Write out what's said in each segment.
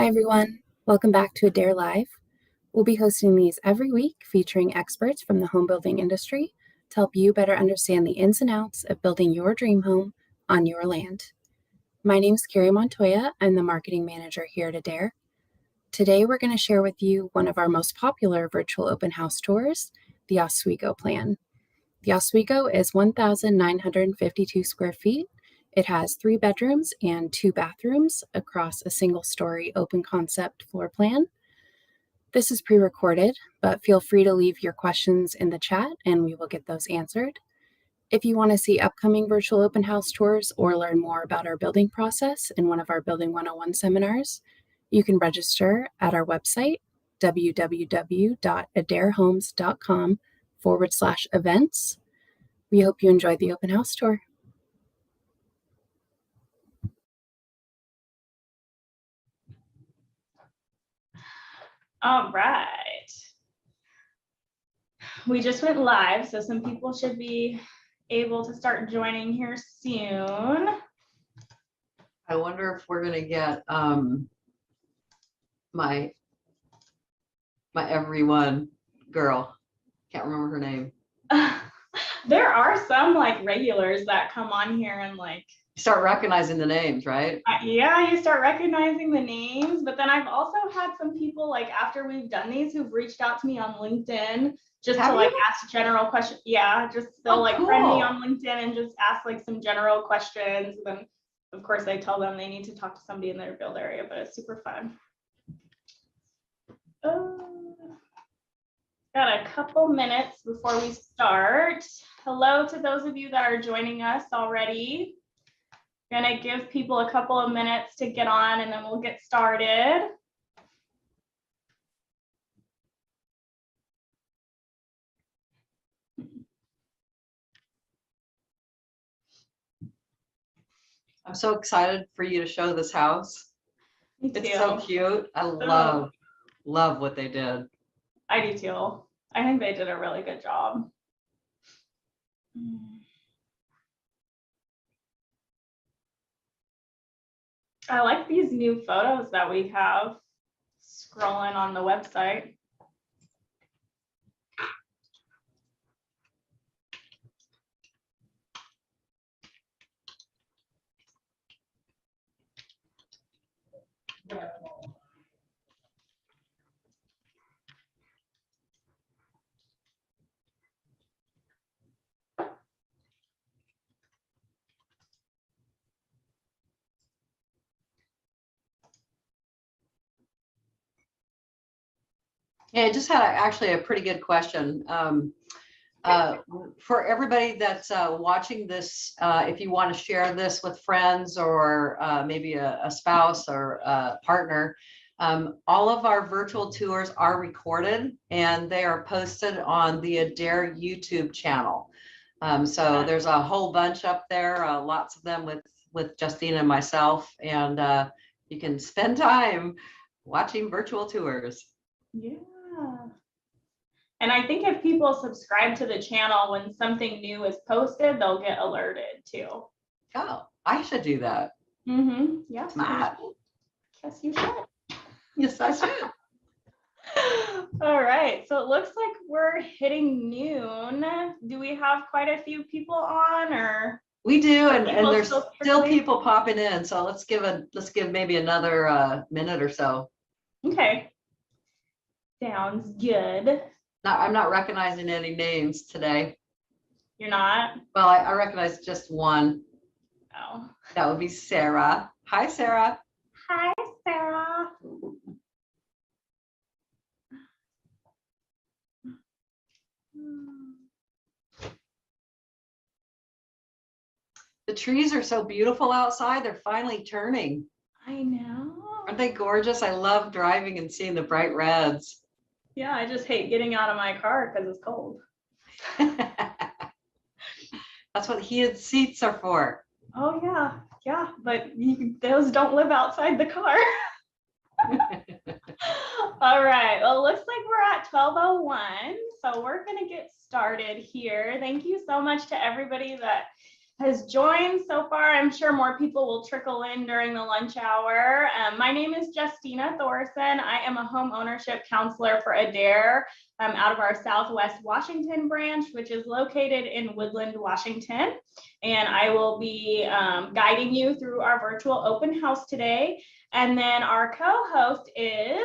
Hi everyone, welcome back to Adair Live. We'll be hosting these every week featuring experts from the home building industry to help you better understand the ins and outs of building your dream home on your land. My name is Carrie Montoya. I'm the marketing manager here at Adair. Today we're going to share with you one of our most popular virtual open house tours, the Oswego Plan. The Oswego is 1,952 square feet. It has 3 bedrooms and 2 bathrooms across a single-story open concept floor plan. This is pre-recorded, but feel free to leave your questions in the chat and we will get those answered. If you want to see upcoming virtual open house tours or learn more about our building process in one of our Building 101 seminars, you can register at our website, www.adairhomes.com/events. We hope you enjoyed the open house tour. All right. We just went live, so some people should be able to start joining here soon. I wonder if we're gonna get my everyone girl. Can't remember her name. There are some like regulars that come on here and like Start recognizing the names, right? Yeah, you start recognizing the names, but then I've also had some people like after we've done these who've reached out to me on LinkedIn just to like ask general questions. Yeah, just they'll like friend me on LinkedIn and just ask like some general questions. And then of course I tell them they need to talk to somebody in their build area, but it's super fun. Got a couple minutes before we start. Hello to those of you that are joining us already. Gonna give people a couple of minutes to get on and then we'll get started. I'm so excited for you to show this house. Me too. It's so cute. I love what they did. I do too. I think they did a really good job. I like these new photos that we have scrolling on the website. Yeah, I just had actually a pretty good question. For everybody that's watching this, if you want to share this with friends or maybe a spouse or a partner, all of our virtual tours are recorded and they are posted on the Adair YouTube channel. So there's a whole bunch up there, lots of them with Justina and myself, and you can spend time watching virtual tours. Yeah. And I think if people subscribe to the channel, when something new is posted, they'll get alerted too. Oh, I should do that. Mm-hmm. Yeah. Smart. Yes, you should. Yes, I should. All right. So it looks like we're hitting noon. Do we have quite a few people on, or? We do, and there's still people popping in. So let's give maybe another minute or so. Okay. Sounds good. I'm not recognizing any names today. You're not? Well, I recognize just one. Oh. That would be Sarah. Hi, Sarah. Hi, Sarah. The trees are so beautiful outside. They're finally turning. I know. Aren't they gorgeous? I love driving and seeing the bright reds. Yeah, I just hate getting out of my car because it's cold. That's what heated seats are for. Oh yeah, but those don't live outside the car. All right, well, it looks like we're at 12:01, so we're gonna get started here. Thank you so much to everybody that has joined so far. I'm sure more people will trickle in during the lunch hour. My name is Justina Thorson. I am a home ownership counselor for Adair out of our Southwest Washington branch, which is located in Woodland, Washington. And I will be guiding you through our virtual open house today. And then our co-host is...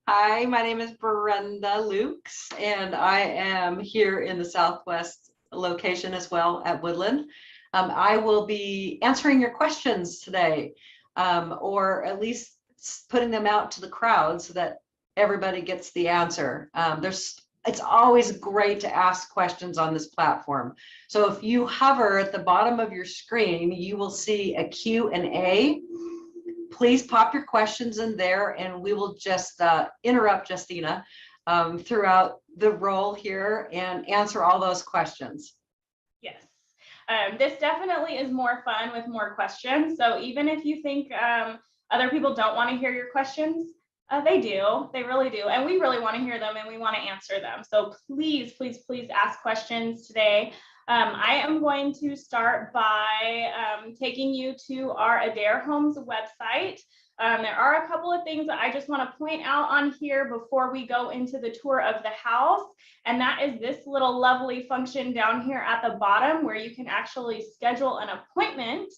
Hi, my name is Brenda Lukes, and I am here in the Southwest location as well at Woodland. I will be answering your questions today, or at least putting them out to the crowd so that everybody gets the answer. It's always great to ask questions on this platform. So if you hover at the bottom of your screen, you will see a Q&A. Please pop your questions in there, and we will just interrupt Justina throughout the role here and answer all those questions. Yes, this definitely is more fun with more questions. So even if you think other people don't want to hear your questions, they do. They really do. And we really want to hear them and we want to answer them. So please, please, please ask questions today. I am going to start by taking you to our Adair Homes website. There are a couple of things that I just want to point out on here before we go into the tour of the house. And that is this little lovely function down here at the bottom where you can actually schedule an appointment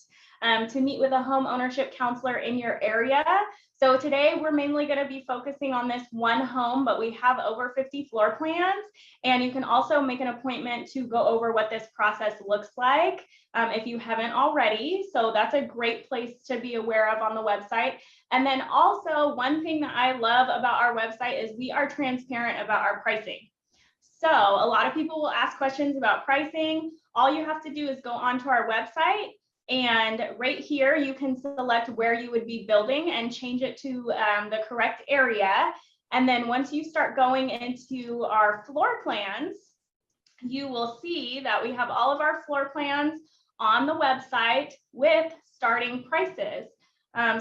to meet with a home ownership counselor in your area. So today we're mainly going to be focusing on this one home, but we have over 50 floor plans, and you can also make an appointment to go over what this process looks like if you haven't already. So that's a great place to be aware of on the website. And then also one thing that I love about our website is we are transparent about our pricing. So a lot of people will ask questions about pricing. All you have to do is go onto our website, and right here, you can select where you would be building and change it to the correct area. And then once you start going into our floor plans, you will see that we have all of our floor plans on the website with starting prices.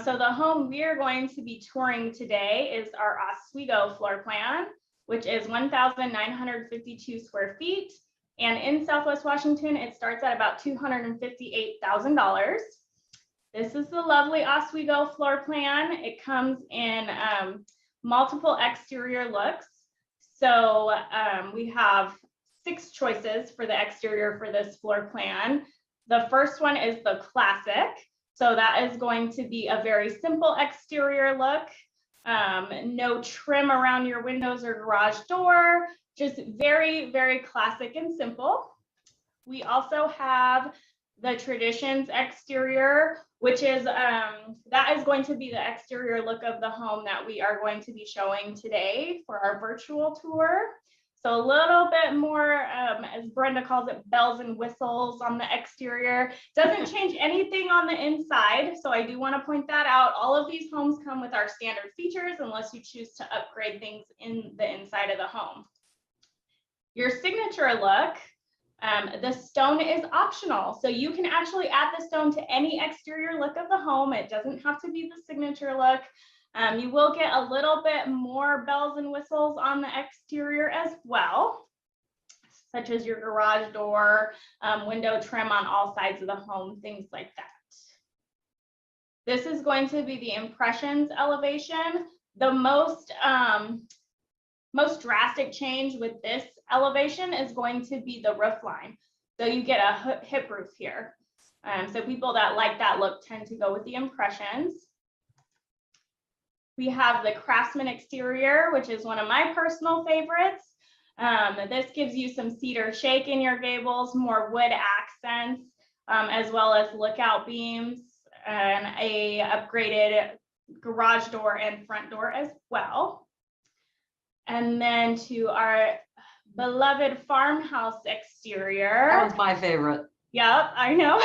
So the home we are going to be touring today is our Oswego floor plan, which is 1,952 square feet. And in Southwest Washington, it starts at about $258,000. This is the lovely Oswego floor plan. It comes in multiple exterior looks. So we have 6 choices for the exterior for this floor plan. The first one is the classic. So that is going to be a very simple exterior look. No trim around your windows or garage door. Just very, very classic and simple. We also have the Traditions exterior, which is, that is going to be the exterior look of the home that we are going to be showing today for our virtual tour. So a little bit more, as Brenda calls it, bells and whistles on the exterior. Doesn't change anything on the inside. So I do want to point that out. All of these homes come with our standard features unless you choose to upgrade things in the inside of the home. Your signature look, the stone is optional. So you can actually add the stone to any exterior look of the home. It doesn't have to be the signature look. You will get a little bit more bells and whistles on the exterior as well, such as your garage door, window trim on all sides of the home, things like that. This is going to be the impressions elevation. The most drastic change with this elevation is going to be the roof line. So you get a hip roof here. So people that like that look tend to go with the impressions. We have the Craftsman exterior, which is one of my personal favorites. This gives you some cedar shake in your gables, more wood accents, as well as lookout beams and a upgraded garage door and front door as well. And then to our beloved farmhouse exterior. That was my favorite. Yep, I know.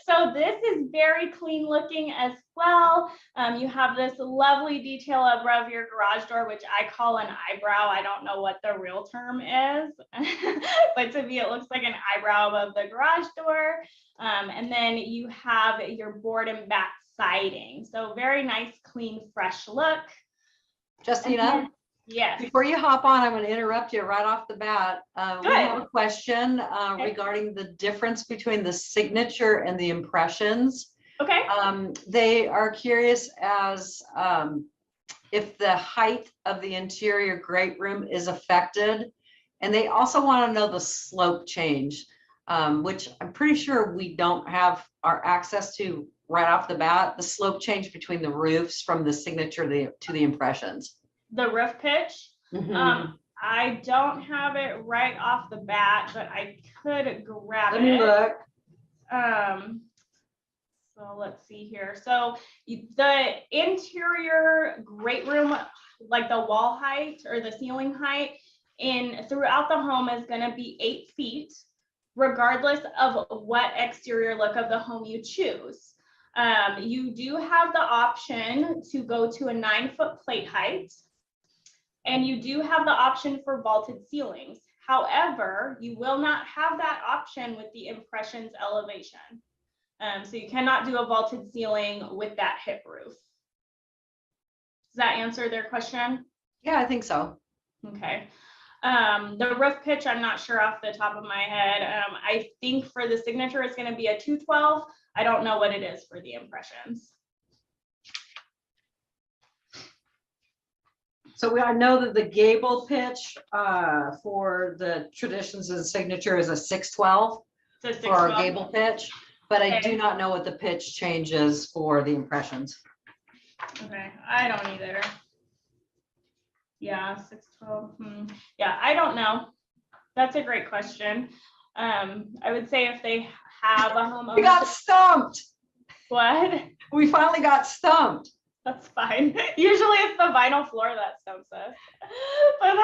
So this is very clean looking as well. You have this lovely detail above your garage door, which I call an eyebrow. I don't know what the real term is, but to me, it looks like an eyebrow above the garage door. And then you have your board and batt siding. So very nice, clean, fresh look. Justina, Yes. Before you hop on, I'm going to interrupt you right off the bat. We have a question regarding the difference between the signature and the impressions. Okay. They are curious as if the height of the interior great room is affected. And they also want to know the slope change, which I'm pretty sure we don't have our access to right off the bat, the slope change between the roofs from the signature to the impressions. The roof pitch. I don't have it right off the bat, but I could grab it. Let me look. So let's see here. So the interior great room, like the wall height or the ceiling height throughout the home is going to be 8 feet, regardless of what exterior look of the home you choose. You do have the option to go to a 9-foot plate height, and you do have the option for vaulted ceilings. However, you will not have that option with the impressions elevation. So you cannot do a vaulted ceiling with that hip roof. Does that answer their question? Yeah, I think so. Okay. The roof pitch, I'm not sure off the top of my head. I think for the signature, it's going to be a 212. I don't know what it is for the impressions. So I know that the gable pitch for the traditions and signature is a 612 for our gable pitch, but I do not know what the pitch changes for the impressions. Okay, I don't either. Yeah, 612. Yeah, I don't know. That's a great question. I would say if they have a homeowner. We got stumped. What? We finally got stumped. That's fine. Usually it's the vinyl floor that stumps us. But,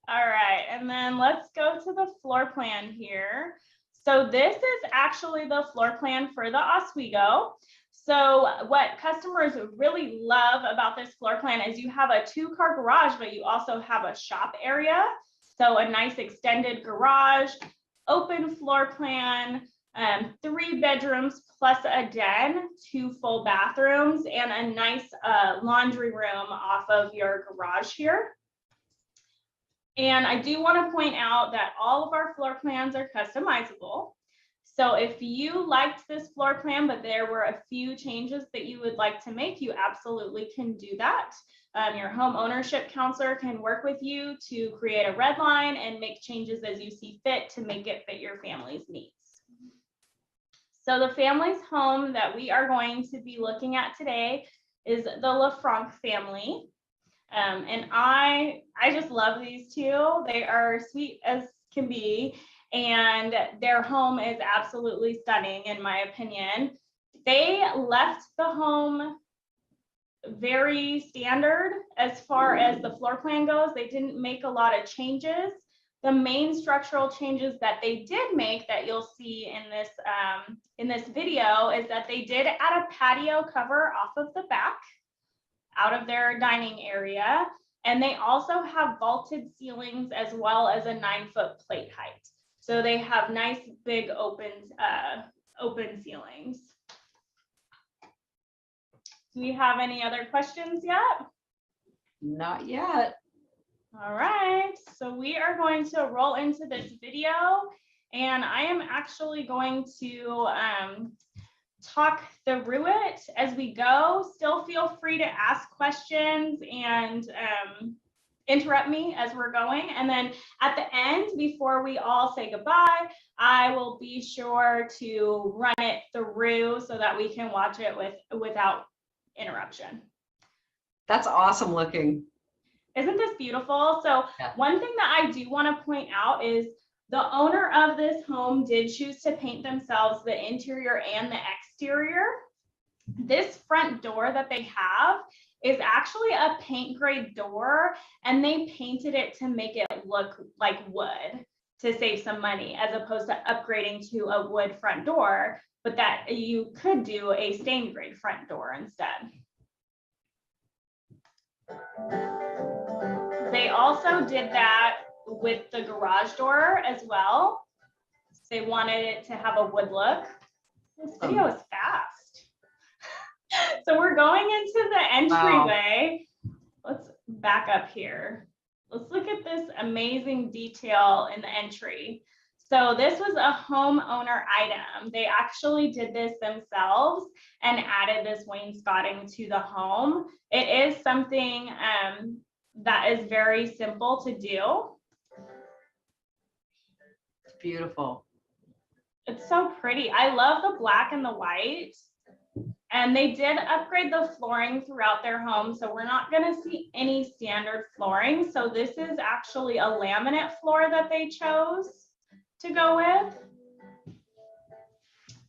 all right, and then let's go to the floor plan here. So this is actually the floor plan for the Oswego. So what customers really love about this floor plan is you have a 2-car garage, but you also have a shop area. So a nice extended garage, open floor plan, 3 bedrooms plus a den, 2 full bathrooms, and a nice laundry room off of your garage here. And I do want to point out that all of our floor plans are customizable. So if you liked this floor plan, but there were a few changes that you would like to make, you absolutely can do that. Your home ownership counselor can work with you to create a red line and make changes as you see fit to make it fit your family's needs. So the family's home that we are going to be looking at today is the LaFranc family. And I just love these two. They are sweet as can be, and their home is absolutely stunning in my opinion. They left the home very standard as far as the floor plan goes. They didn't make a lot of changes. The main structural changes that they did make that you'll see in this video is that they did add a patio cover off of the back out of their dining area. And they also have vaulted ceilings as well as a 9-foot plate height. So they have nice big open ceilings. Do we have any other questions yet? Not yet. All right, so we are going to roll into this video, and I am actually going to talk through it as we go. Still feel free to ask questions and interrupt me as we're going. And then at the end, before we all say goodbye, I will be sure to run it through so that we can watch it without interruption. That's awesome looking. Isn't this beautiful? So yeah. One thing that I do want to point out is the owner of this home did choose to paint themselves the interior and the exterior. This front door that they have is actually a paint grade door, and they painted it to make it look like wood to save some money, as opposed to upgrading to a wood front door, but that you could do a stain grade front door instead. They also did that with the garage door as well. They wanted it to have a wood look. This video is fast. So we're going into the entryway. Let's back up here. Let's look at this amazing detail in the entry. So this was a homeowner item. They actually did this themselves and added this wainscoting to the home. It is something that is very simple to do. It's beautiful. It's so pretty. I love the black and the white. And they did upgrade the flooring throughout their home. So we're not going to see any standard flooring. So this is actually a laminate floor that they chose to go with.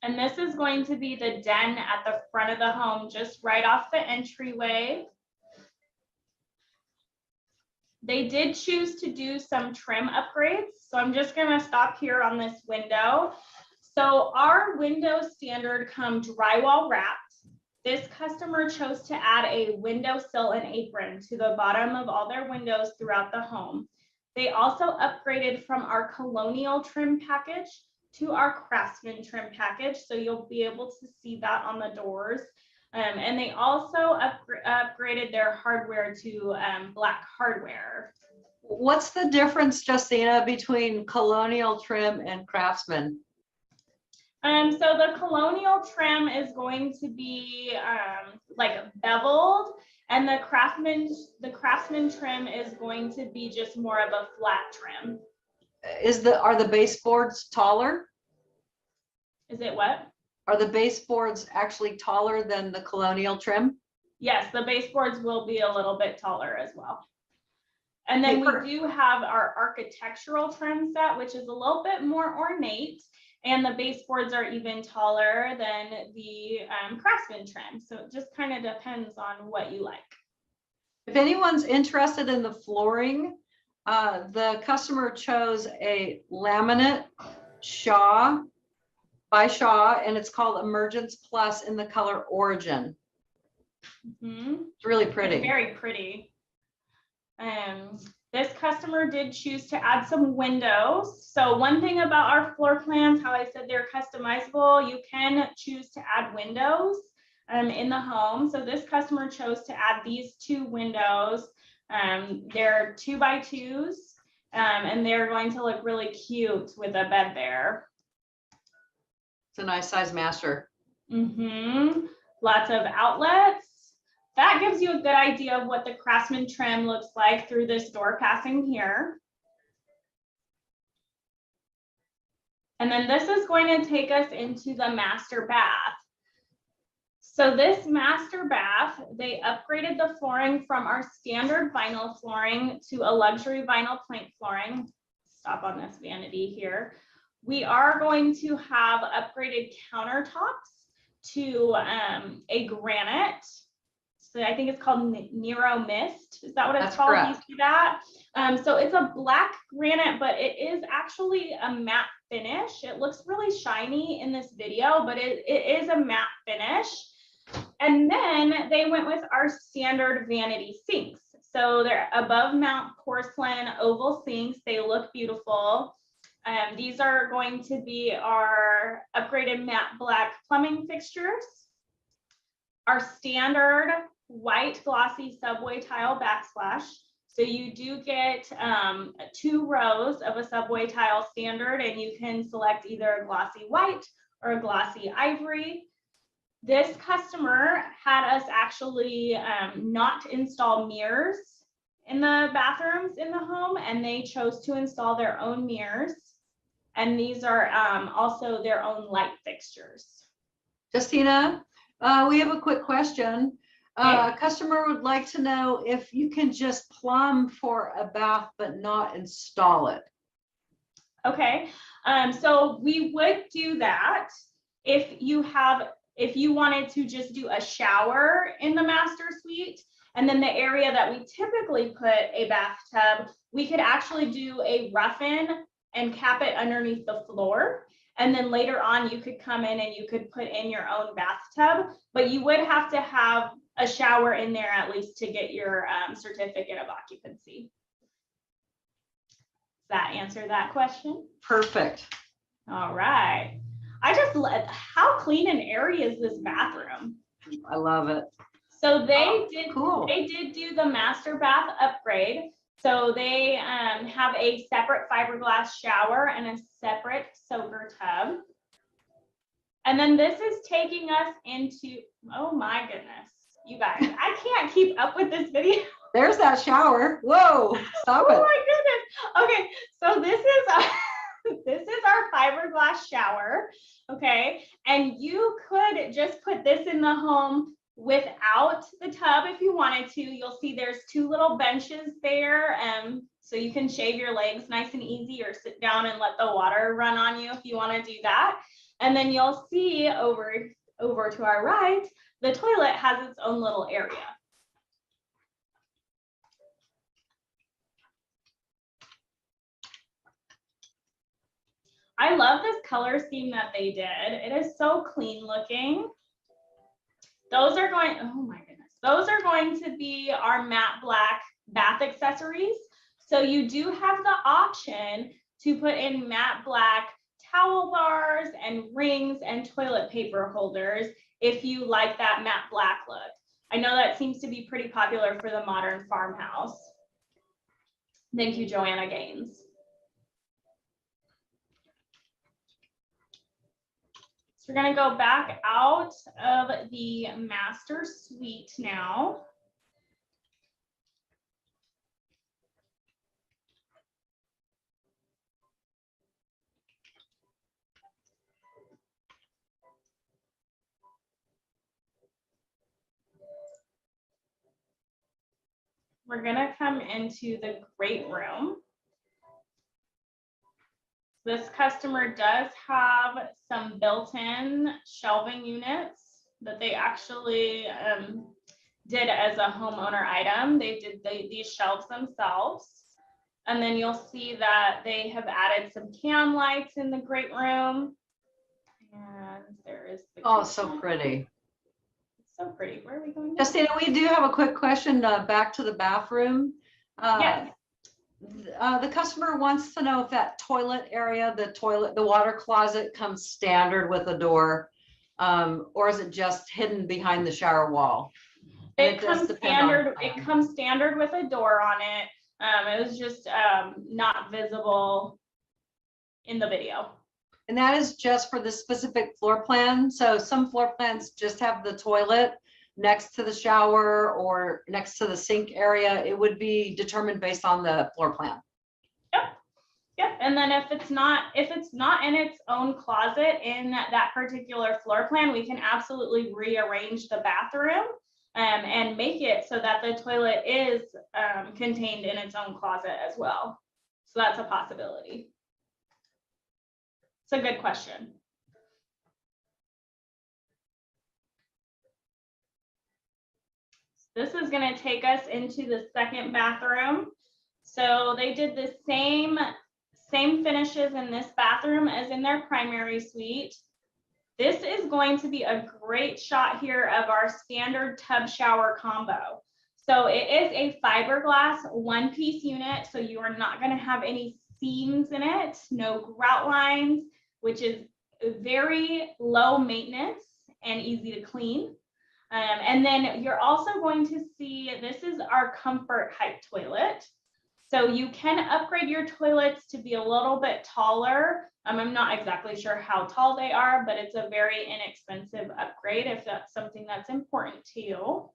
And this is going to be the den at the front of the home, just right off the entryway. They did choose to do some trim upgrades. So I'm just going to stop here on this window. So our window standard come drywall wrapped. This customer chose to add a window sill and apron to the bottom of all their windows throughout the home. They also upgraded from our Colonial trim package to our Craftsman trim package. So you'll be able to see that on the doors. And they also upgraded their hardware to black hardware. What's the difference, Justina, between Colonial trim and Craftsman? So the Colonial trim is going to be like beveled, and the Craftsman trim is going to be just more of a flat trim. Are the baseboards taller? Is it what? Are the baseboards actually taller than the Colonial trim? Yes, the baseboards will be a little bit taller as well. And then we do have our architectural trim set, which is a little bit more ornate. And the baseboards are even taller than the Craftsman trim. So it just kind of depends on what you like. If anyone's interested in the flooring, the customer chose a laminate Shaw by Shaw, and it's called Emergence Plus in the color Origin. It's really pretty. It's very pretty. This customer did choose to add some windows. So one thing about our floor plans, how I said they're customizable, you can choose to add windows in the home. So this customer chose to add these 2 windows. They're 2x2s, and they're going to look really cute with a bed there. It's a nice size master. Lots of outlets. That gives you a good idea of what the Craftsman trim looks like through this door passing here. And then this is going to take us into the master bath. So this master bath, they upgraded the flooring from our standard vinyl flooring to a luxury vinyl plank flooring. Stop on this vanity here. We are going to have upgraded countertops to a granite. So I think it's called Nero Mist. Is that what it's called? Correct. You see that? So it's a black granite, but it is actually a matte finish. It looks really shiny in this video, but it is a matte finish. And then they went with our standard vanity sinks. So they're above mount porcelain oval sinks. They look beautiful. These are going to be our upgraded matte black plumbing fixtures. Our standard white glossy subway tile backsplash. So you do get 2 rows of a subway tile standard, and you can select either a glossy white or a glossy ivory. This customer had us actually not install mirrors in the bathrooms in the home, and they chose to install their own mirrors. And these are also their own light fixtures. Justina, we have a quick question. A customer would like to know if you can just plumb for a bath but not install it. Okay, so we would do that if you wanted to just do a shower in the master suite, and then the area that we typically put a bathtub, we could actually do a rough-in and cap it underneath the floor. And then later on, you could come in and you could put in your own bathtub, but you would have to have a shower in there at least to get your certificate of occupancy. Does that answer that question? Perfect. All right. How clean and airy is this bathroom? I love it. So Oh, cool. they did do the master bath upgrade. So they have a separate fiberglass shower and a separate soaker tub. And then this is taking us into, oh my goodness, you guys, I can't keep up with this video. There's that shower. Whoa, stop it. Oh my goodness. Okay, so this is this is our fiberglass shower. Okay, and you could just put this in the home without the tub if you wanted to. You'll see there's two little benches there, so you can shave your legs nice and easy, or sit down and let the water run on you if you want to do that. And then you'll see over to our right, the toilet has its own little area. I love this color scheme that they did. It is so clean looking. Those are going, oh my goodness. Those are going to be our matte black bath accessories. So you do have the option to put in matte black towel bars and rings and toilet paper holders if you like that matte black look. I know that seems to be pretty popular for the modern farmhouse. Thank you, Joanna Gaines. So we're going to go back out of the master suite now. We're going to come into the great room. This customer does have some built-in shelving units that they actually did as a homeowner item. They did these shelves themselves. And then you'll see that they have added some can lights in the great room. And there is the Oh, kitchen. so pretty. It's so pretty. Where are we going? Justina, we do have a quick question back to the bathroom. Yes. The customer wants to know if that toilet area, the water closet comes standard with a door, or is it just hidden behind the shower wall? It comes standard. It comes standard with a door on it. It was just not visible in the video. And that is just for the specific floor plan. So some floor plans just have the toilet next to the shower or next to the sink area. It would be determined based on the floor plan. Yep. Yep. And then if it's not in its own closet in that particular floor plan, we can absolutely rearrange the bathroom and make it so that the toilet is contained in its own closet as well. So that's a possibility. It's a good question. This is going to take us into the second bathroom. So they did the same finishes in this bathroom as in their primary suite. This is going to be a great shot here of our standard tub shower combo. So it is a fiberglass one-piece unit. So you are not going to have any seams in it, no grout lines, which is very low maintenance and easy to clean. And then you're also going to see, this is our comfort height toilet. So you can upgrade your toilets to be a little bit taller. I'm not exactly sure how tall they are, but it's a very inexpensive upgrade if that's something that's important to you.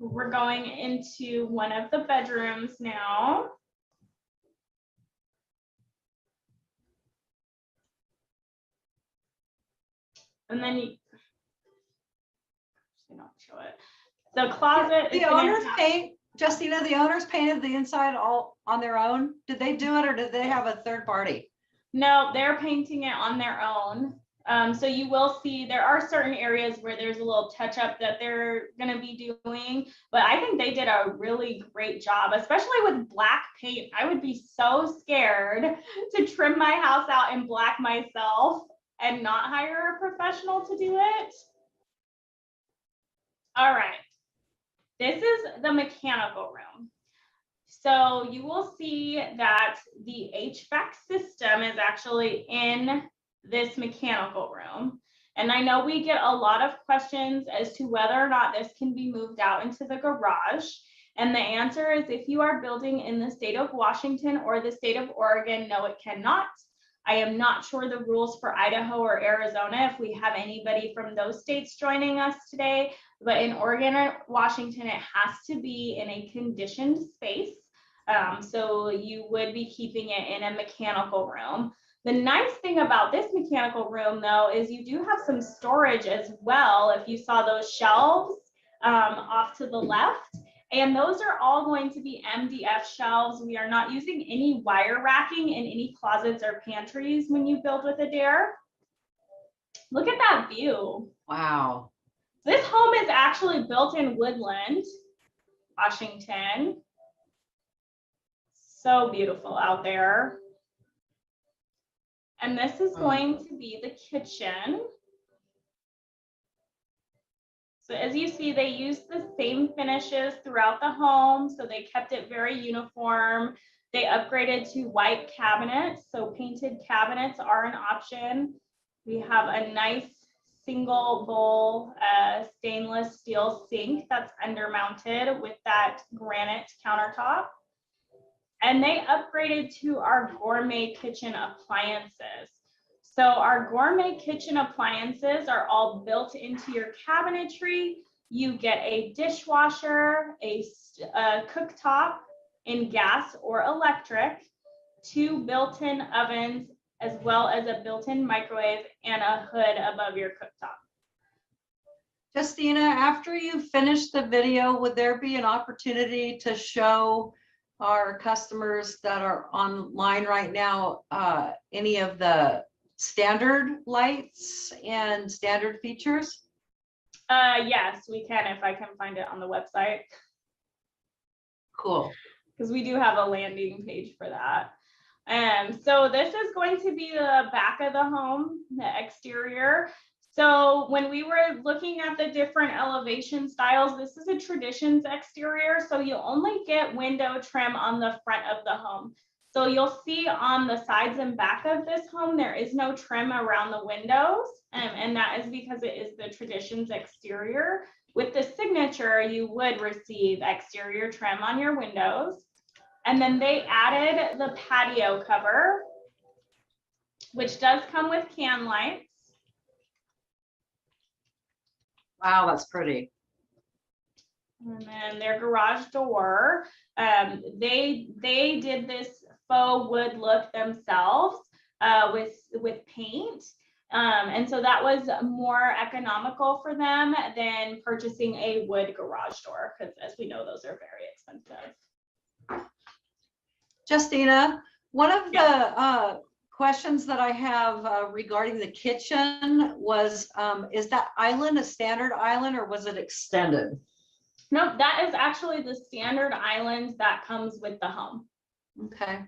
We're going into one of the bedrooms now. And then you don't show it. The closet. The owners paint, Justina, the owners painted the inside all on their own. Did they do it or did they have a third party? No, they're painting it on their own. So you will see there are certain areas where there's a little touch up that they're going to be doing, but I think they did a really great job, especially with black paint. I would be so scared to trim my house out in black myself and not hire a professional to do it. All right. This is the mechanical room. So you will see that the HVAC system is actually in this mechanical room. And I know we get a lot of questions as to whether or not this can be moved out into the garage. And the answer is, if you are building in the state of Washington or the state of Oregon, no, it cannot. I am not sure the rules for Idaho or Arizona, if we have anybody from those states joining us today, but in Oregon or Washington, it has to be in a conditioned space. So you would be keeping it in a mechanical room. The nice thing about this mechanical room, though, is you do have some storage as well. If you saw those shelves off to the left, and those are all going to be MDF shelves. We are not using any wire racking in any closets or pantries when you build with Adair. Look at that view. Wow. This home is actually built in Woodland, Washington. So beautiful out there. And this is going to be the kitchen. So as you see, they used the same finishes throughout the home. So they kept it very uniform. They upgraded to white cabinets. So painted cabinets are an option. We have a nice single bowl stainless steel sink that's undermounted with that granite countertop. And they upgraded to our gourmet kitchen appliances. So our gourmet kitchen appliances are all built into your cabinetry. You get a dishwasher, a cooktop in gas or electric, 2 built-in ovens, as well as a built-in microwave and a hood above your cooktop. Justina, after you finish the video, would there be an opportunity to show our customers that are online right now any of the standard lights and standard features? Yes, we can, if I can find it on the website. Cool. Because we do have a landing page for that. So this is going to be the back of the home, the exterior. So when we were looking at the different elevation styles, this is a Traditions exterior. So you only get window trim on the front of the home. So you'll see on the sides and back of this home, there is no trim around the windows. And that is because it is the Traditions exterior. With the Signature, you would receive exterior trim on your windows. And then they added the patio cover, which does come with can lights. Wow, that's pretty. And then their garage door, they did this faux wood look themselves with paint. And so that was more economical for them than purchasing a wood garage door, because as we know, those are very expensive. Justina, one of the questions that I have regarding the kitchen was, is that island a standard island or was it extended? No, that is actually the standard island that comes with the home. Okay.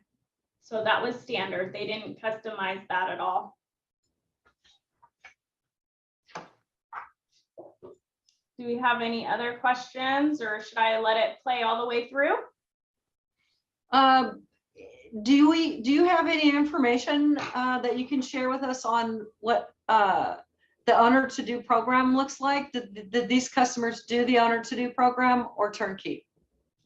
So that was standard. They didn't customize that at all. Do we have any other questions, or should I let it play all the way through? Do you have any information that you can share with us on what the Owner to Do program looks like? Did these customers do the Owner to Do program or turnkey?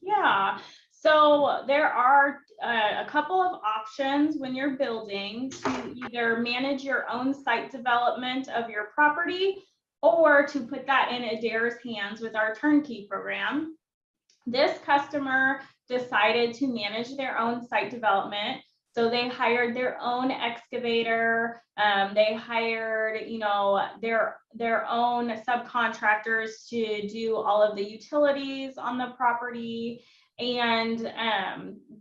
Yeah, so there are a couple of options when you're building to either manage your own site development of your property or to put that in Adair's hands with our turnkey program. This customer decided to manage their own site development. So they hired their own excavator. They hired, their own subcontractors to do all of the utilities on the property. And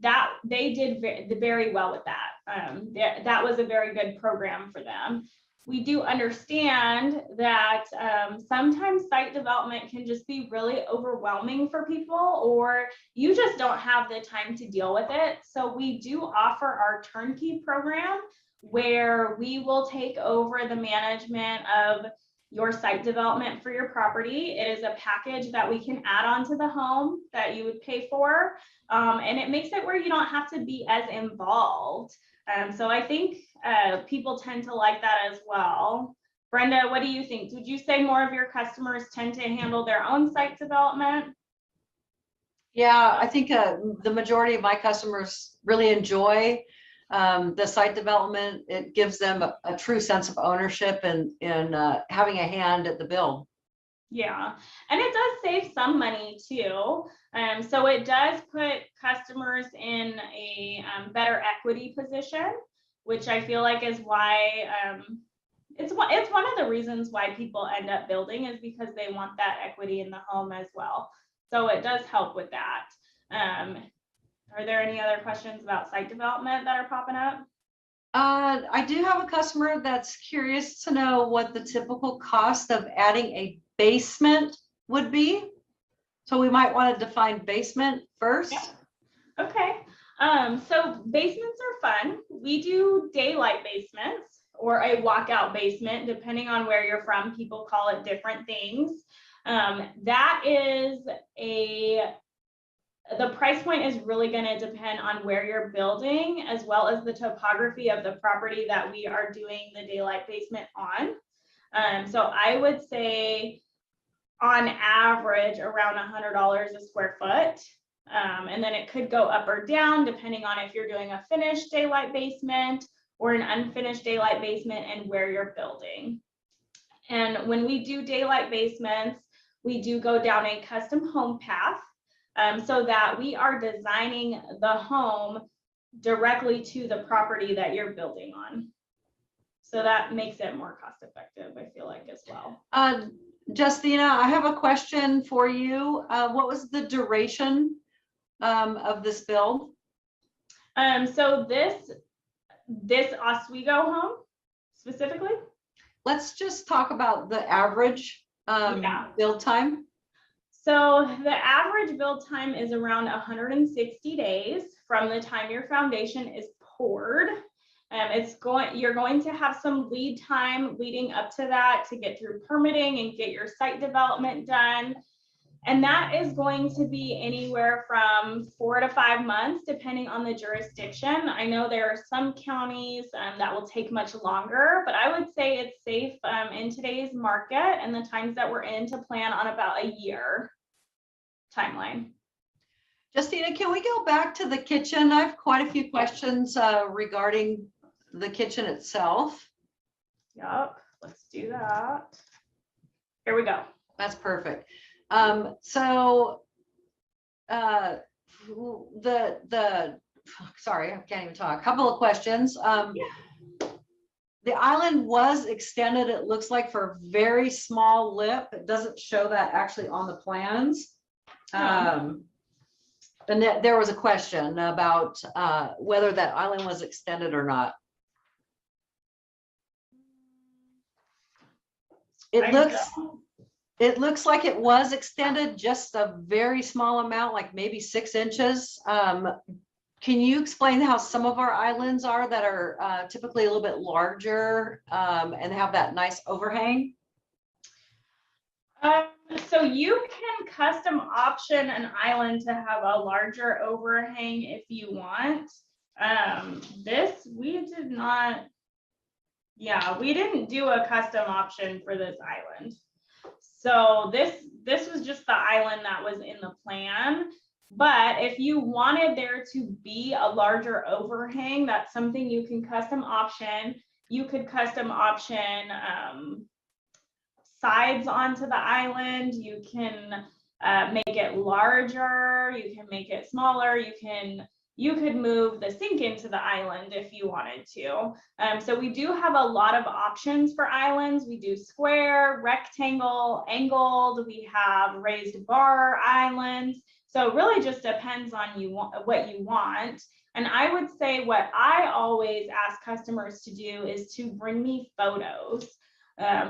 that they did very well with that. That was a very good program for them. We do understand that sometimes site development can just be really overwhelming for people, or you just don't have the time to deal with it. So we do offer our turnkey program where we will take over the management of your site development for your property. It is a package that we can add on to the home that you would pay for. And it makes it where you don't have to be as involved. So I think people tend to like that as well. Brenda, what do you think? Would you say more of your customers tend to handle their own site development? Yeah, I think the majority of my customers really enjoy the site development. It gives them a true sense of ownership and having a hand at the build. Yeah, and it does save some money too. So it does put customers in a better equity position, which I feel like is why it's one of the reasons why people end up building, is because they want that equity in the home as well. So it does help with that. Are there any other questions about site development that are popping up? I do have a customer that's curious to know what the typical cost of adding a basement would be. So we might want to define basement first. Yeah. Okay. So basements are fun. We do daylight basements or a walkout basement, depending on where you're from. People call it different things. That is the price point is really going to depend on where you're building, as well as the topography of the property that we are doing the daylight basement on. So I would say on average around $100 a square foot. And then it could go up or down depending on if you're doing a finished daylight basement or an unfinished daylight basement and where you're building. And when we do daylight basements, we do go down a custom home path so that we are designing the home directly to the property that you're building on. So that makes it more cost effective, I feel like, as well. Justina, I have a question for you. What was the duration of this build? So this Oswego home specifically? Let's just talk about the average build time. So the average build time is around 160 days from the time your foundation is poured. You're going to have some lead time leading up to that to get through permitting and get your site development done. And that is going to be anywhere from 4 to 5 months, depending on the jurisdiction. I know there are some counties that will take much longer, but I would say it's safe in today's market and the times that we're in to plan on about a year timeline. Justina, can we go back to the kitchen? I have quite a few questions regarding the kitchen itself. Yep, let's do that. Here we go. That's perfect. Sorry, I can't even talk. A couple of questions. The island was extended, it looks like, for a very small lip. It doesn't show that actually on the plans. And there was a question about whether that island was extended or not. It looks like it was extended just a very small amount, like maybe 6 inches. Can you explain how some of our islands are that are typically a little bit larger and have that nice overhang? So you can custom option an island to have a larger overhang if you want. This we did not. Yeah, we didn't do a custom option for this island. So this was just the island that was in the plan. But if you wanted there to be a larger overhang, that's something you can custom option. You could custom option sides onto the island. You can make it larger. You can make it smaller. You could move the sink into the island if you wanted to. So we do have a lot of options for islands. We do square, rectangle, angled. We have raised bar islands. So it really just depends on what you want. And I would say what I always ask customers to do is to bring me photos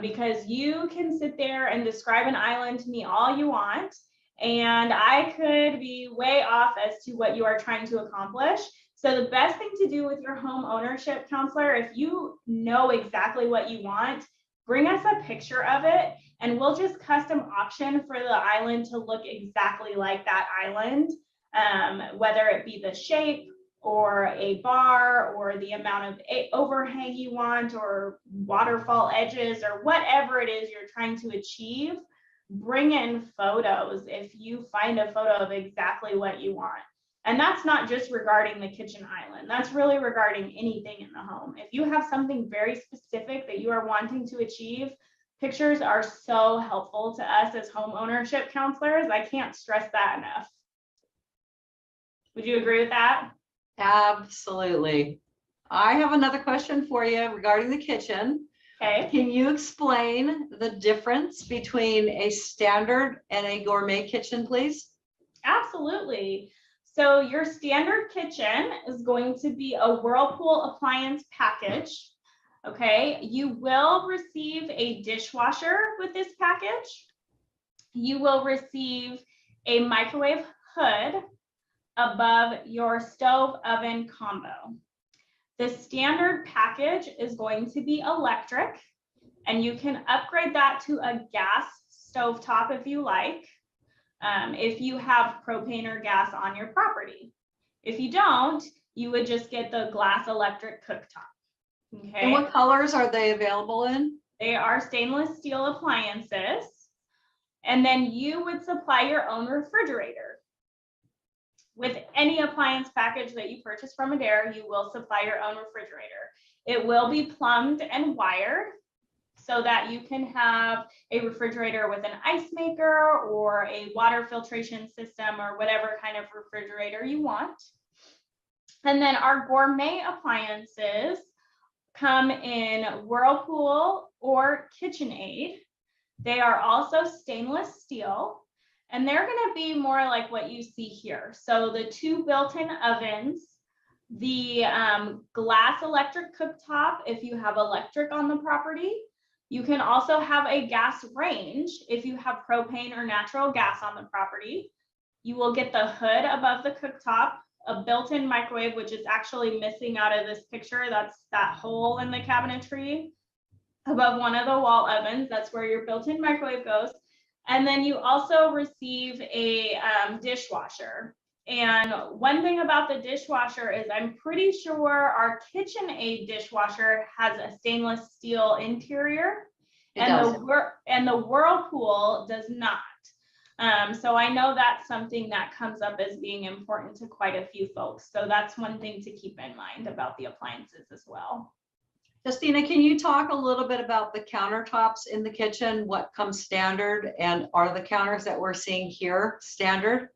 because you can sit there and describe an island to me all you want. And I could be way off as to what you are trying to accomplish. So the best thing to do with your home ownership counselor, if you know exactly what you want, bring us a picture of it, and we'll just custom option for the island to look exactly like that island, whether it be the shape or a bar or the amount of overhang you want or waterfall edges or whatever it is you're trying to achieve. Bring in photos if you find a photo of exactly what you want. And that's not just regarding the kitchen island. That's really regarding anything in the home. If you have something very specific that you are wanting to achieve, pictures are so helpful to us as home ownership counselors. I can't stress that enough. Would you agree with that? Absolutely. I have another question for you regarding the kitchen. Okay. Can you explain the difference between a standard and a gourmet kitchen, please? Absolutely. So your standard kitchen is going to be a Whirlpool appliance package. Okay. You will receive a dishwasher with this package. You will receive a microwave hood above your stove oven combo. The standard package is going to be electric, and you can upgrade that to a gas stovetop if you like, if you have propane or gas on your property. If you don't, you would just get the glass electric cooktop. Okay. And what colors are they available in? They are stainless steel appliances. And then you would supply your own refrigerator. With any appliance package that you purchase from Adair, you will supply your own refrigerator. It will be plumbed and wired so that you can have a refrigerator with an ice maker or a water filtration system or whatever kind of refrigerator you want. And then our gourmet appliances come in Whirlpool or KitchenAid. They are also stainless steel. And they're going to be more like what you see here. So the two built-in ovens, the glass electric cooktop, if you have electric on the property. You can also have a gas range if you have propane or natural gas on the property. You will get the hood above the cooktop, a built-in microwave, which is actually missing out of this picture. That's that hole in the cabinetry above one of the wall ovens. That's where your built-in microwave goes. And then you also receive a dishwasher. And one thing about the dishwasher is I'm pretty sure our KitchenAid dishwasher has a stainless steel interior, and the Whirlpool does not. So I know that's something that comes up as being important to quite a few folks. So that's one thing to keep in mind about the appliances as well. Justina, can you talk a little bit about the countertops in the kitchen? What comes standard, and are the counters that we're seeing here standard?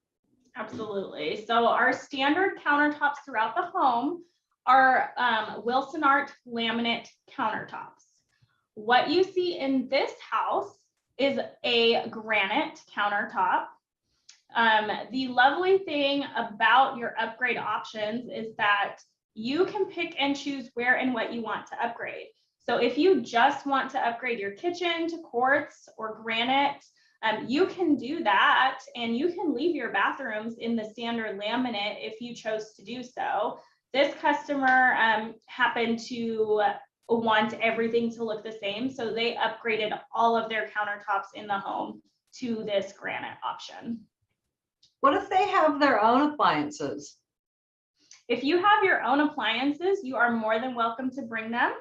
Absolutely. So our standard countertops throughout the home are Wilson Art laminate countertops. What you see in this house is a granite countertop. The lovely thing about your upgrade options is that you can pick and choose where and what you want to upgrade. So if you just want to upgrade your kitchen to quartz or granite, you can do that, and you can leave your bathrooms in the standard laminate if you chose to do so. This customer happened to want everything to look the same, so they upgraded all of their countertops in the home to this granite option. What if they have their own appliances? If you have your own appliances, you are more than welcome to bring them.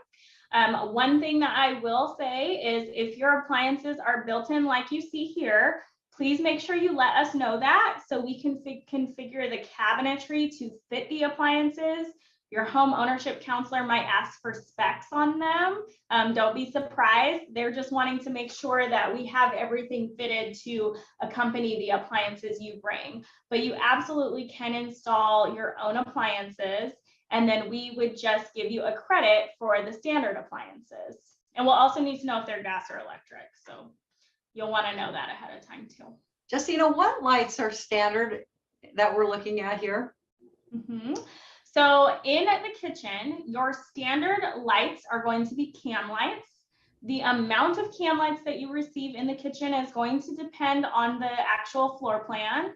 One thing that I will say is if your appliances are built in like you see here, please make sure you let us know that so we can configure the cabinetry to fit the appliances. Your home ownership counselor might ask for specs on them. Don't be surprised. They're just wanting to make sure that we have everything fitted to accompany the appliances you bring. But you absolutely can install your own appliances, and then we would just give you a credit for the standard appliances. And we'll also need to know if they're gas or electric. So you'll want to know that ahead of time too. Justina, what lights are standard that we're looking at here? So in the kitchen, your standard lights are going to be can lights. The amount of can lights that you receive in the kitchen is going to depend on the actual floor plan.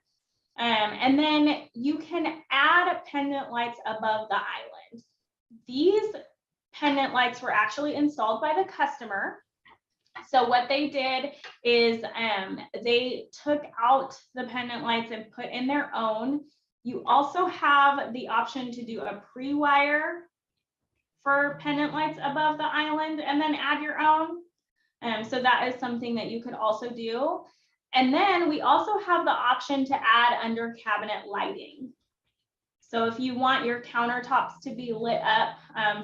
And then you can add pendant lights above the island. These pendant lights were actually installed by the customer. So what they did is they took out the pendant lights and put in their own. You also have the option to do a pre-wire for pendant lights above the island and then add your own. So that is something that you could also do. And then we also have the option to add under cabinet lighting. So if you want your countertops to be lit up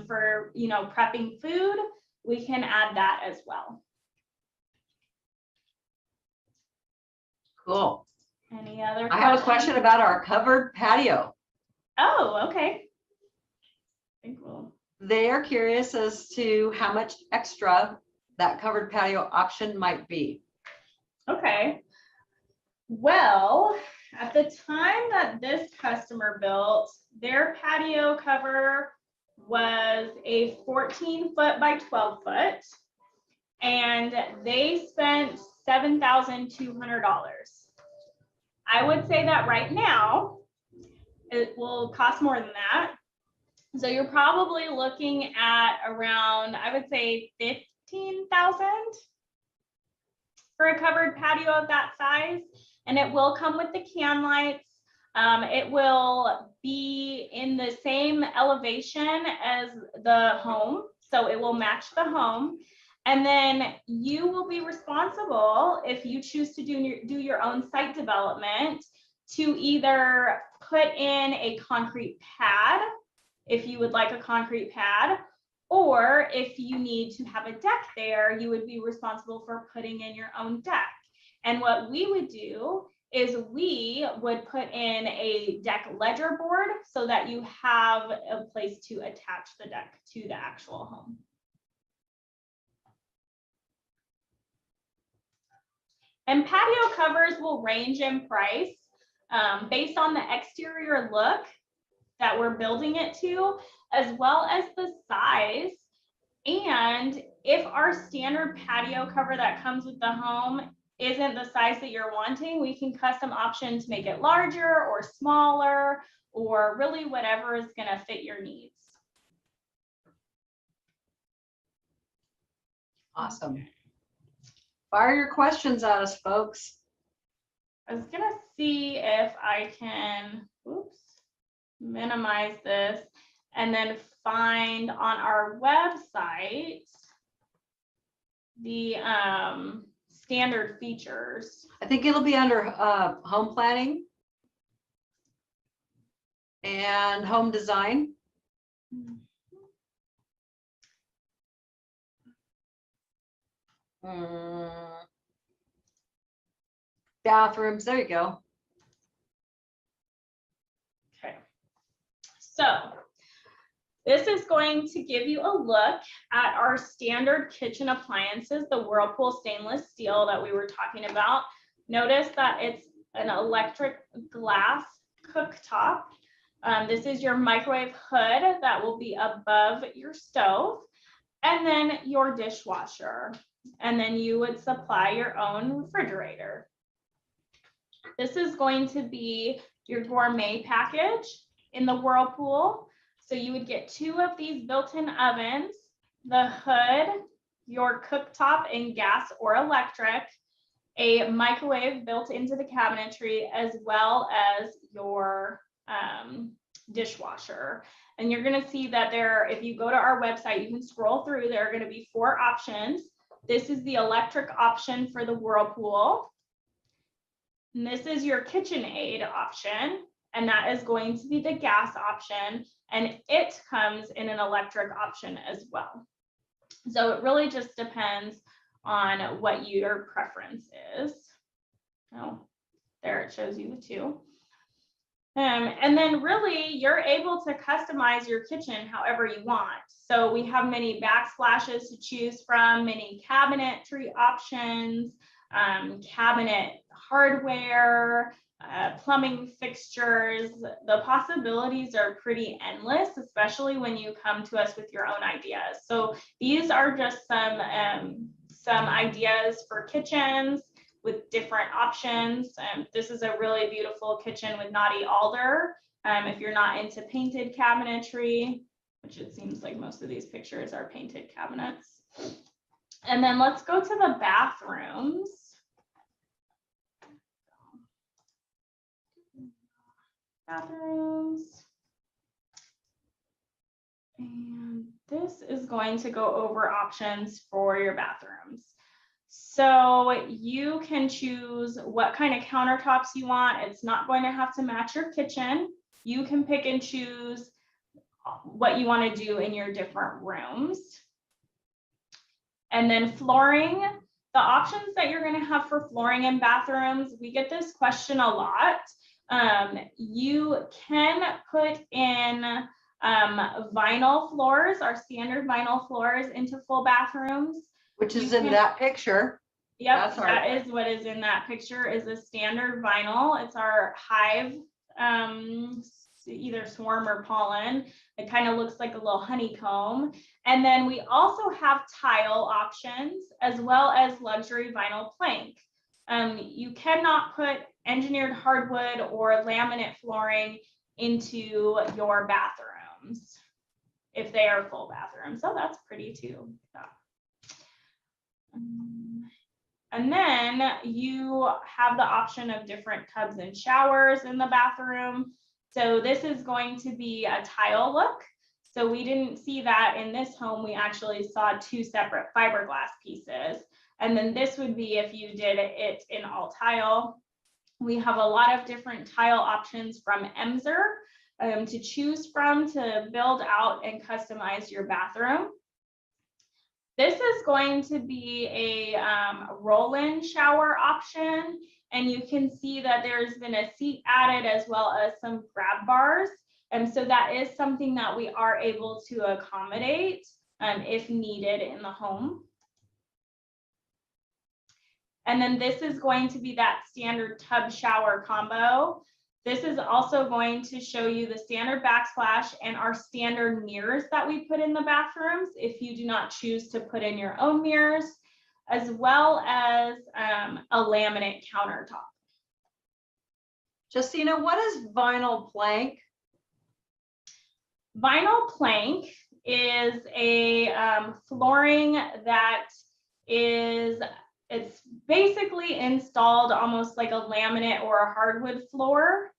for, you know, prepping food, we can add that as well. Cool. Any other questions? I have a question about our covered patio. Oh, okay. I think we'll... They are curious as to how much extra that covered patio option might be. Okay. Well, at the time that this customer built, their patio cover was a 14-foot by 12-foot, and they spent $7,200. I would say that right now, it will cost more than that. So you're probably looking at around, I would say, $15,000 for a covered patio of that size. And it will come with the can lights. It will be in the same elevation as the home, so it will match the home. And then you will be responsible, if you choose to do your own site development, to either put in a concrete pad, if you would like a concrete pad, or if you need to have a deck there, you would be responsible for putting in your own deck. And what we would do is we would put in a deck ledger board so that you have a place to attach the deck to the actual home. And patio covers will range in price based on the exterior look that we're building it to, as well as the size. And if our standard patio cover that comes with the home isn't the size that you're wanting, we can custom option to make it larger or smaller, or really whatever is going to fit your needs. Awesome. Fire your questions at us, folks. I was going to see if I can, minimize this and then find on our website the standard features. I think it'll be under home planning and home design. Bathrooms, there you go. Okay, so this is going to give you a look at our standard kitchen appliances, the Whirlpool stainless steel that we were talking about. Notice that it's an electric glass cooktop. This is your microwave hood that will be above your stove, and then your dishwasher. And then you would supply your own refrigerator. This is going to be your gourmet package in the Whirlpool. So you would get 2 of these built-in ovens, the hood, your cooktop in gas or electric, a microwave built into the cabinetry, as well as your dishwasher. And you're going to see that there, if you go to our website, you can scroll through, there are going to be 4 options. This is the electric option for the Whirlpool. And this is your KitchenAid option, and that is going to be the gas option, and it comes in an electric option as well. So it really just depends on what your preference is. Oh, there it shows you the 2. And then really you're able to customize your kitchen however you want. So we have many backsplashes to choose from, many cabinetry options, cabinet hardware, plumbing fixtures. The possibilities are pretty endless, especially when you come to us with your own ideas. So these are just some ideas for kitchens with different options. This is a really beautiful kitchen with knotty alder. If you're not into painted cabinetry, which it seems like most of these pictures are painted cabinets. And then let's go to the bathrooms. Bathrooms. And this is going to go over options for your bathrooms. So you can choose what kind of countertops you want. It's not going to have to match your kitchen. You can pick and choose what you want to do in your different rooms. And then flooring, the options that you're going to have for flooring in bathrooms, we get this question a lot. You can put in vinyl floors, our standard vinyl floors, into full bathrooms. Which is in that picture. Yep, that is what is in that picture, is a standard vinyl. It's our hive, either swarm or pollen. It kind of looks like a little honeycomb. And then we also have tile options as well as luxury vinyl plank. You cannot put engineered hardwood or laminate flooring into your bathrooms if they are full bathrooms. So that's pretty too. And then you have the option of different tubs and showers in the bathroom. So this is going to be a tile look. So we didn't see that in this home. We actually saw two separate fiberglass pieces. And then this would be if you did it in all tile. We have a lot of different tile options from Emser to choose from to build out and customize your bathroom. This is going to be a roll-in shower option, and you can see that there's been a seat added as well as some grab bars. And so that is something that we are able to accommodate if needed in the home. And then this is going to be that standard tub shower combo. This is also going to show you the standard backsplash and our standard mirrors that we put in the bathrooms if you do not choose to put in your own mirrors, as well as a laminate countertop. Justina, what is vinyl plank? Vinyl plank is a flooring that it's basically installed almost like a laminate or a hardwood floor,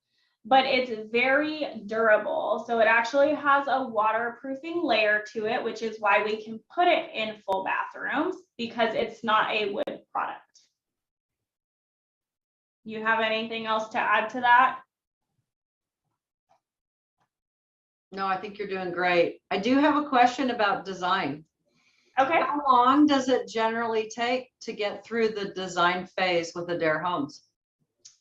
but it's very durable. So it actually has a waterproofing layer to it, which is why we can put it in full bathrooms because it's not a wood product. You have anything else to add to that? No, I think you're doing great. I do have a question about design. Okay. How long does it generally take to get through the design phase with Adair Homes?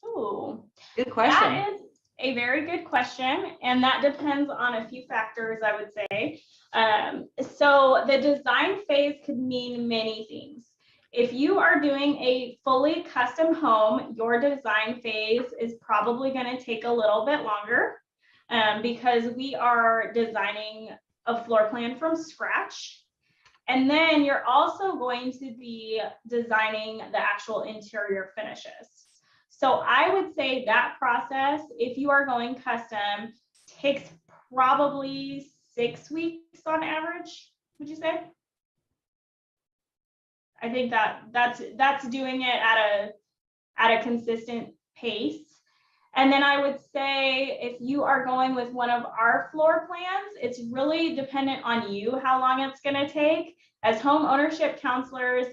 Ooh, good question. That is a very good question, and that depends on a few factors, I would say. So the design phase could mean many things. If you are doing a fully custom home, your design phase is probably going to take a little bit longer because we are designing a floor plan from scratch. And then you're also going to be designing the actual interior finishes. So I would say that process, if you are going custom, takes probably 6 weeks on average, would you say? I think that's doing it at a consistent pace. And then I would say if you are going with one of our floor plans, it's really dependent on you how long it's going to take. As home ownership counselors,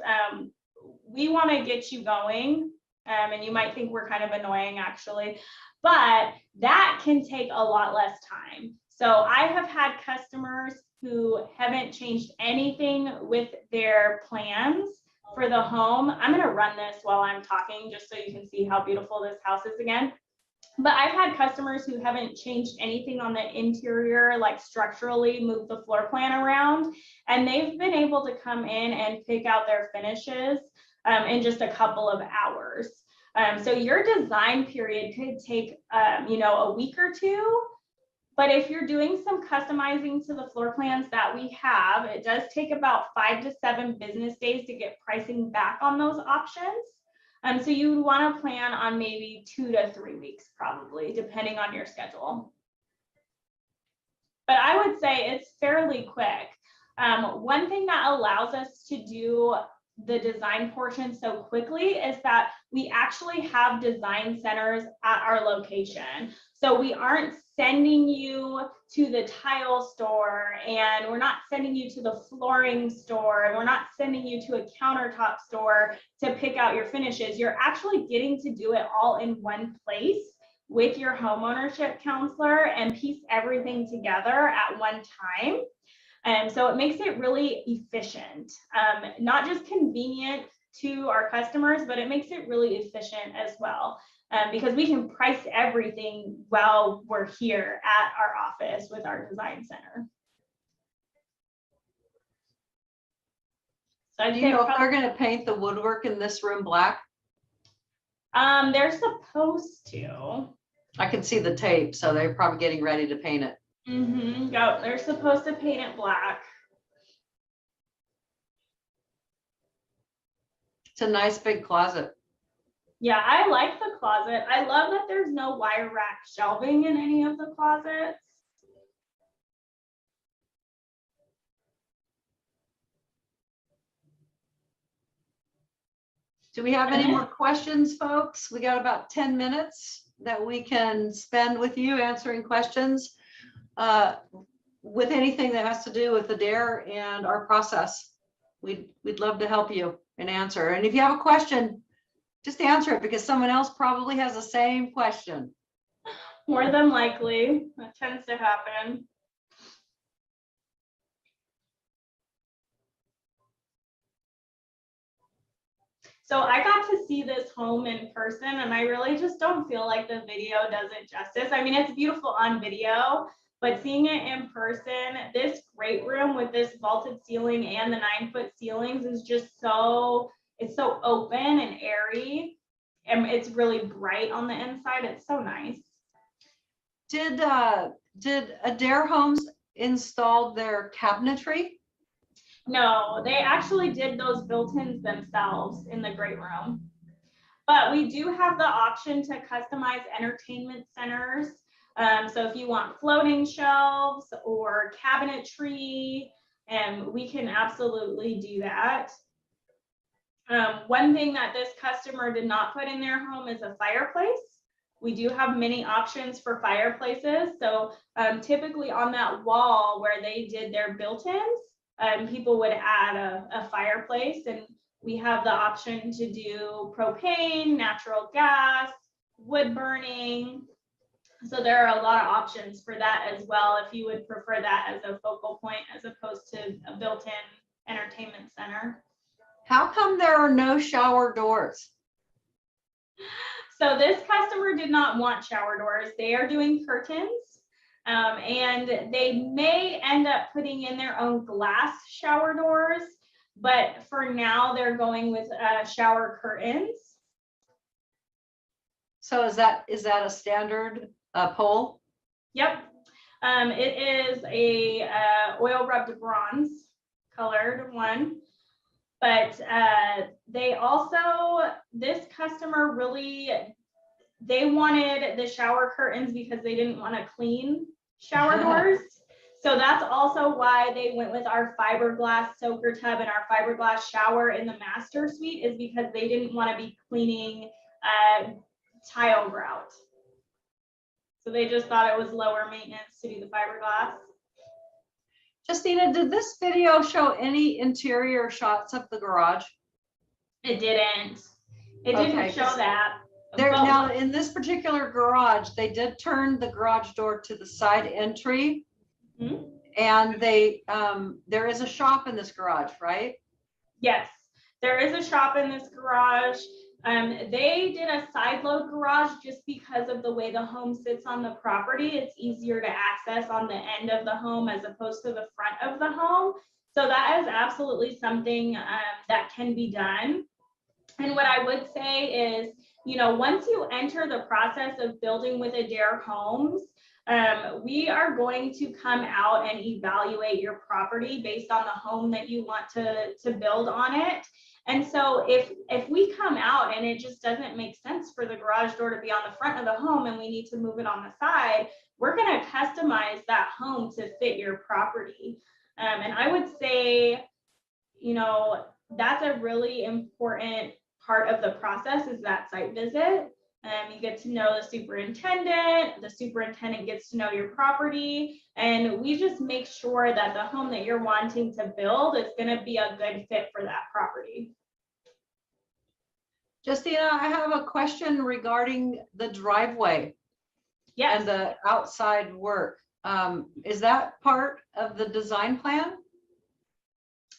we want to get you going. And you might think we're kind of annoying actually, but that can take a lot less time. So I have had customers who haven't changed anything with their plans for the home. I'm going to run this while I'm talking just so you can see how beautiful this house is again. But I've had customers who haven't changed anything on the interior, like structurally move the floor plan around, and they've been able to come in and pick out their finishes in just a couple of hours. So your design period could take, a week or two. But if you're doing some customizing to the floor plans that we have, it does take about 5 to 7 business days to get pricing back on those options. So you would want to plan on maybe 2 to 3 weeks, probably, depending on your schedule. But I would say it's fairly quick. One thing that allows us to do the design portion so quickly is that we actually have design centers at our location. So we aren't sending you to the tile store, and we're not sending you to the flooring store, and we're not sending you to a countertop store to pick out your finishes. You're actually getting to do it all in one place with your homeownership counselor and piece everything together at one time. And so it makes it really efficient, not just convenient to our customers, but it makes it really efficient as well, because we can price everything while we're here at our office with our design center. So do you know if they're going to paint the woodwork in this room black? They're supposed to. I can see the tape, so they're probably getting ready to paint it. Yep, they're supposed to paint it black. It's a nice big closet. Yeah, I like the closet. I love that there's no wire rack shelving in any of the closets. Do we have any more questions, folks? We got about 10 minutes that we can spend with you answering questions with anything that has to do with Adair and our process. We'd love to help you and answer. And if you have a question, just answer it, because someone else probably has the same question. More than likely, that tends to happen. So I got to see this home in person, and I really just don't feel like the video does it justice. I mean, it's beautiful on video, but seeing it in person, this great room with this vaulted ceiling and the 9-foot ceilings is just so, it's so open and airy, and it's really bright on the inside. It's so nice. Did Adair Homes install their cabinetry? No, they actually did those built-ins themselves in the great room. But we do have the option to customize entertainment centers. So if you want floating shelves or cabinetry, we can absolutely do that. One thing that this customer did not put in their home is a fireplace. We do have many options for fireplaces. So typically on that wall where they did their built-ins, people would add a fireplace, and we have the option to do propane, natural gas, wood burning. So there are a lot of options for that as well, if you would prefer that as a focal point as opposed to a built-in entertainment center. How come there are no shower doors? So this customer did not want shower doors. They are doing curtains. And they may end up putting in their own glass shower doors, but for now they're going with shower curtains. So is that a standard pole? Yep. It is a oil rubbed bronze colored one, but they also, this customer really, they wanted the shower curtains because they didn't want to clean shower doors. So that's also why they went with our fiberglass soaker tub and our fiberglass shower in the master suite, is because they didn't want to be cleaning tile grout. So they just thought it was lower maintenance to do the fiberglass. Justina, did this video show any interior shots of the garage? It didn't. It didn't show that. Now, in this particular garage, they did turn the garage door to the side entry, and there is a shop in this garage, right? Yes, there is a shop in this garage. They did a side load garage just because of the way the home sits on the property. It's easier to access on the end of the home as opposed to the front of the home. So that is absolutely something that can be done. And what I would say is, you know, once you enter the process of building with Adair Homes, we are going to come out and evaluate your property based on the home that you want to build on it. And so if we come out and it just doesn't make sense for the garage door to be on the front of the home and we need to move it on the side, we're going to customize that home to fit your property. And I would say, you know, that's a really important part of the process, is that site visit. You get to know the superintendent gets to know your property, and we just make sure that the home that you're wanting to build is going to be a good fit for that property. Justina, I have a question regarding the driveway. Yes. And the outside work. Is that part of the design plan?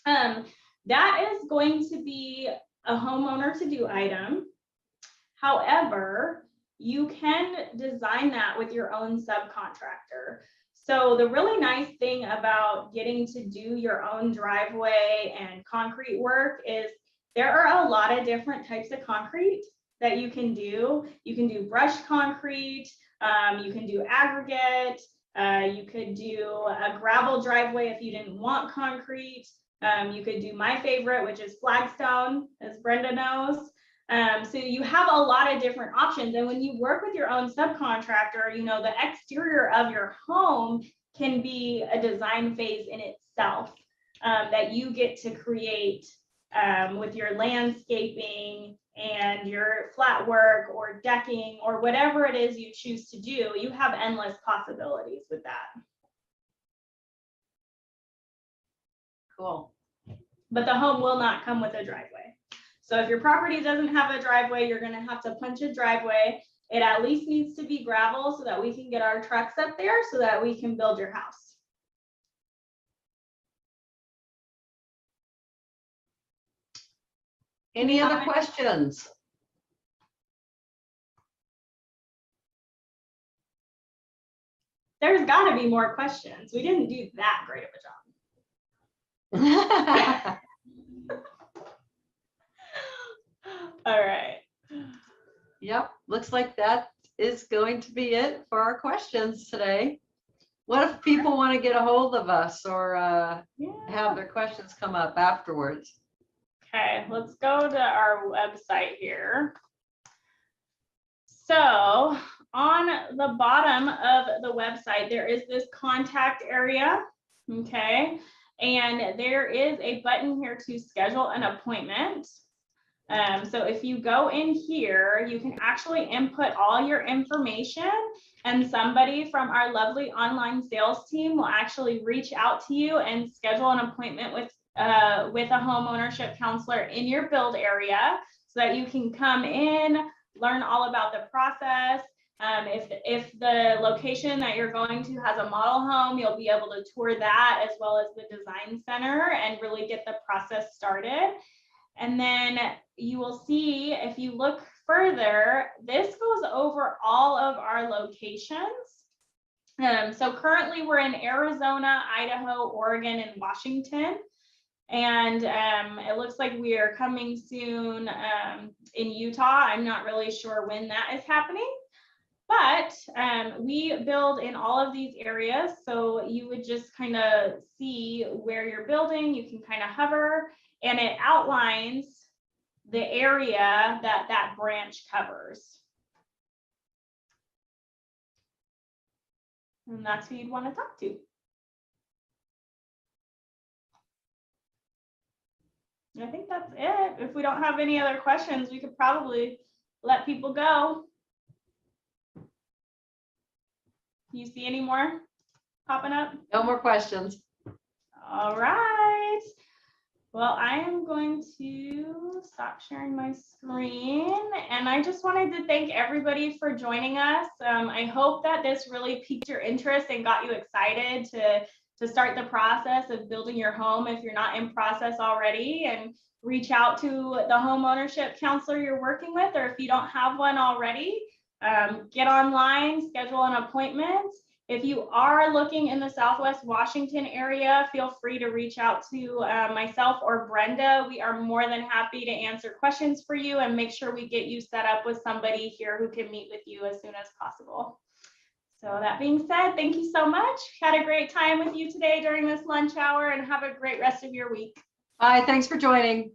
That is going to be a homeowner to do item. However, you can design that with your own subcontractor. So the really nice thing about getting to do your own driveway and concrete work is there are a lot of different types of concrete that you can do. You can do brushed concrete, you can do aggregate, you could do a gravel driveway if you didn't want concrete. You could do my favorite, which is flagstone, as Brenda knows. So you have a lot of different options. And when you work with your own subcontractor, you know, the exterior of your home can be a design phase in itself that you get to create with your landscaping and your flat work or decking or whatever it is you choose to do. You have endless possibilities with that. Cool. But the home will not come with a driveway. So if your property doesn't have a driveway, you're going to have to punch a driveway. It at least needs to be gravel so that we can get our trucks up there so that we can build your house. Any other questions? There's got to be more questions. We didn't do that great of a job. All right. Yep, looks like that is going to be it for our questions today. What if people want to get a hold of us or have their questions come up afterwards? Okay, let's go to our website here. So on the bottom of the website, there is this contact area, okay? And there is a button here to schedule an appointment. So if you go in here, you can actually input all your information, and somebody from our lovely online sales team will actually reach out to you and schedule an appointment with a home ownership counselor in your build area so that you can come in, learn all about the process. If the location that you're going to has a model home, you'll be able to tour that as well as the design center and really get the process started. And then you will see, if you look further, this goes over all of our locations. So currently we're in Arizona, Idaho, Oregon, and Washington. And it looks like we are coming soon in Utah. I'm not really sure when that is happening, but we build in all of these areas. So you would just kind of see where you're building. You can kind of hover, and it outlines the area that that branch covers. And that's who you'd want to talk to. I think that's it. If we don't have any other questions, we could probably let people go. Do you see any more popping up? No more questions. All right. Well, I am going to stop sharing my screen, and I just wanted to thank everybody for joining us. I hope that this really piqued your interest and got you excited to start the process of building your home if you're not in process already, and reach out to the home ownership counselor you're working with, or if you don't have one already, get online, schedule an appointment. If you are looking in the Southwest Washington area, feel free to reach out to myself or Brenda. We are more than happy to answer questions for you and make sure we get you set up with somebody here who can meet with you as soon as possible. So that being said, thank you so much. Had a great time with you today during this lunch hour, and have a great rest of your week. Bye, thanks for joining.